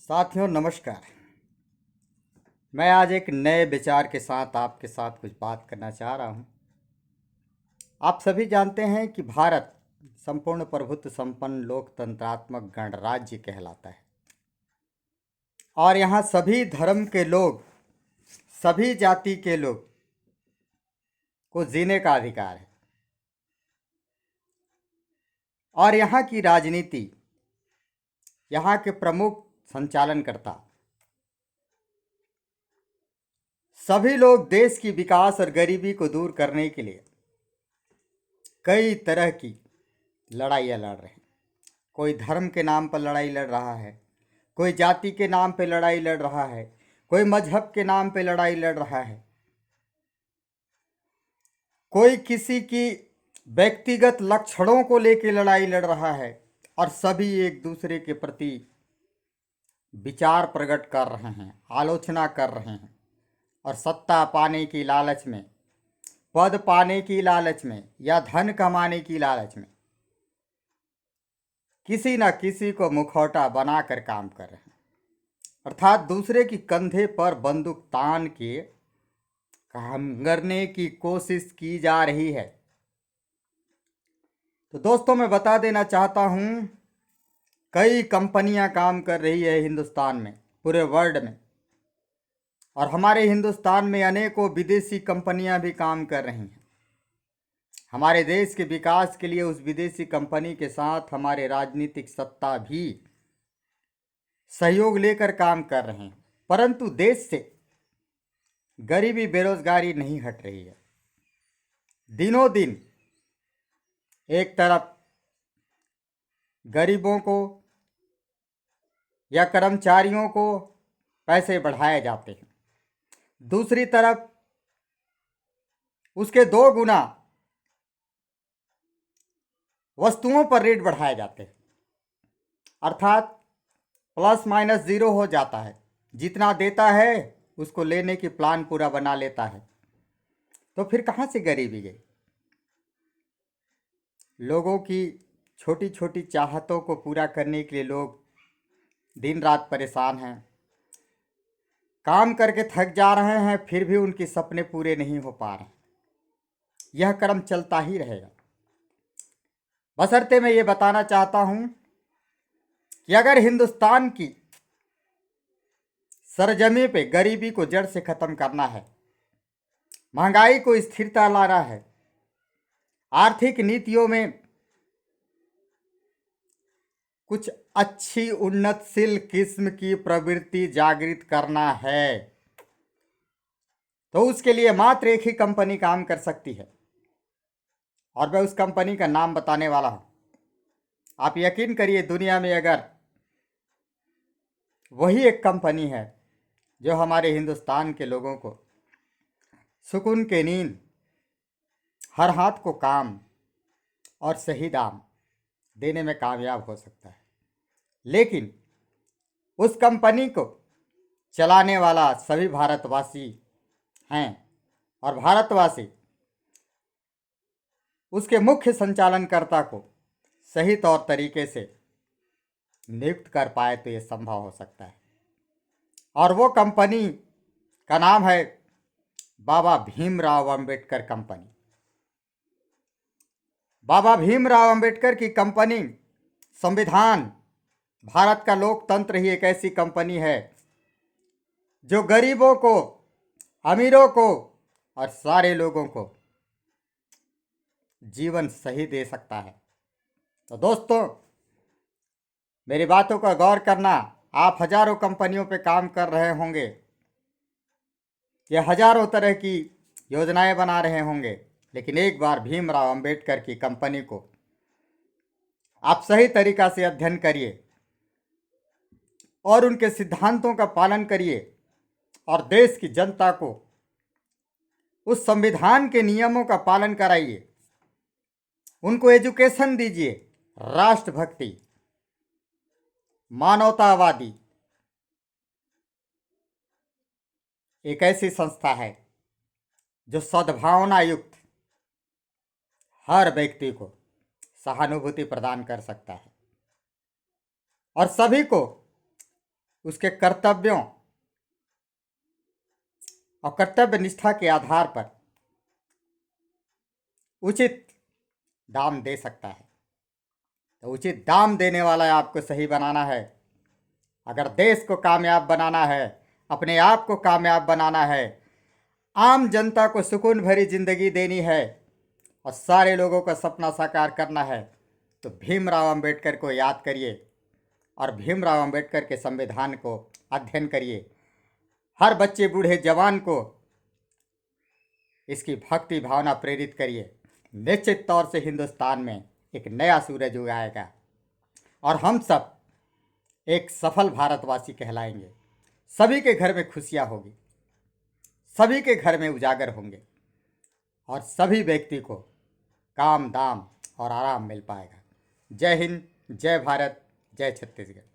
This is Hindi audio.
साथियों नमस्कार। मैं आज एक नए विचार के साथ आपके साथ कुछ बात करना चाह रहा हूं। आप सभी जानते हैं कि भारत संपूर्ण प्रभुत्व संपन्न लोकतंत्रात्मक गणराज्य कहलाता है और यहाँ सभी धर्म के लोग, सभी जाति के लोग को जीने का अधिकार है। और यहाँ की राजनीति, यहाँ के प्रमुख संचालनकर्ता सभी लोग देश की विकास और गरीबी को दूर करने के लिए कई तरह की लड़ाइयाँ लड़ रहे हैं। कोई धर्म के नाम पर लड़ाई लड़ रहा है, कोई जाति के नाम पे लड़ाई लड़ रहा है, कोई मजहब के नाम पे लड़ाई लड़ रहा है, कोई किसी की व्यक्तिगत लक्षणों को लेकर लड़ाई लड़ रहा है और सभी एक दूसरे के प्रति विचार प्रकट कर रहे हैं, आलोचना कर रहे हैं और सत्ता पाने की लालच में, पद पाने की लालच में या धन कमाने की लालच में किसी न किसी को मुखौटा बनाकर काम कर रहे हैं, अर्थात दूसरे की कंधे पर बंदूक तान के काम करने की कोशिश की जा रही है। तो दोस्तों मैं बता देना चाहता हूं, कई कंपनियां काम कर रही है हिंदुस्तान में, पूरे वर्ल्ड में, और हमारे हिंदुस्तान में अनेकों विदेशी कंपनियां भी काम कर रही हैं। हमारे देश के विकास के लिए उस विदेशी कंपनी के साथ हमारे राजनीतिक सत्ता भी सहयोग लेकर काम कर रहे हैं, परंतु देश से गरीबी बेरोजगारी नहीं हट रही है। दिनों दिन एक तरफ गरीबों को या कर्मचारियों को पैसे बढ़ाए जाते हैं, दूसरी तरफ उसके 2 गुना वस्तुओं पर रेट बढ़ाए जाते हैं, अर्थात प्लस माइनस जीरो हो जाता है। जितना देता है उसको लेने की प्लान पूरा बना लेता है। तो फिर कहाँ से गरीबी गई? लोगों की छोटी छोटी चाहतों को पूरा करने के लिए लोग दिन रात परेशान हैं, काम करके थक जा रहे हैं, फिर भी उनके सपने पूरे नहीं हो पा रहे। यह क्रम चलता ही रहेगा। बशर्ते मैं ये बताना चाहता हूं कि अगर हिंदुस्तान की सरजमी पे गरीबी को जड़ से खत्म करना है, महंगाई को स्थिरता लाना है, आर्थिक नीतियों में कुछ अच्छी उन्नतशील किस्म की प्रवृत्ति जागृत करना है, तो उसके लिए मात्र एक ही कंपनी काम कर सकती है और मैं उस कंपनी का नाम बताने वाला हूं। आप यकीन करिए, दुनिया में अगर वही एक कंपनी है जो हमारे हिंदुस्तान के लोगों को सुकून की नींद, हर हाथ को काम और सही दाम देने में कामयाब हो सकता है, लेकिन उस कंपनी को चलाने वाला सभी भारतवासी हैं और भारतवासी उसके मुख्य संचालनकर्ता को सही तौर तरीके से नियुक्त कर पाए तो ये संभव हो सकता है। और वो कंपनी का नाम है बाबा भीमराव अंबेडकर कंपनी। बाबा भीमराव अंबेडकर की कंपनी, संविधान, भारत का लोकतंत्र ही एक ऐसी कंपनी है जो गरीबों को, अमीरों को और सारे लोगों को जीवन सही दे सकता है। तो दोस्तों, मेरी बातों का गौर करना। आप हजारों कंपनियों पे काम कर रहे होंगे, ये हजारों तरह की योजनाएं बना रहे होंगे, लेकिन एक बार भीमराव अंबेडकर की कंपनी को आप सही तरीका से अध्ययन करिए और उनके सिद्धांतों का पालन करिए और देश की जनता को उस संविधान के नियमों का पालन कराइए, उनको एजुकेशन दीजिए। राष्ट्रभक्ति, मानवतावादी एक ऐसी संस्था है जो सद्भावना युक्त हर व्यक्ति को सहानुभूति प्रदान कर सकता है और सभी को उसके कर्तव्यों और कर्तव्य निष्ठा के आधार पर उचित दाम दे सकता है। तो उचित दाम देने वाला आपको सही बनाना है। अगर देश को कामयाब बनाना है, अपने आप को कामयाब बनाना है, आम जनता को सुकून भरी जिंदगी देनी है और सारे लोगों का सपना साकार करना है, तो भीमराव अंबेडकर को याद करिए और भीमराव अंबेडकर के संविधान को अध्ययन करिए। हर बच्चे बूढ़े जवान को इसकी भक्ति भावना प्रेरित करिए। निश्चित तौर से हिंदुस्तान में एक नया सूरज उगाएगा और हम सब एक सफल भारतवासी कहलाएंगे। सभी के घर में खुशियाँ होगी, सभी के घर में उजागर होंगे और सभी व्यक्ति को काम दाम और आराम मिल पाएगा। जय हिंद, जय भारत, जय छत्तीसगढ़।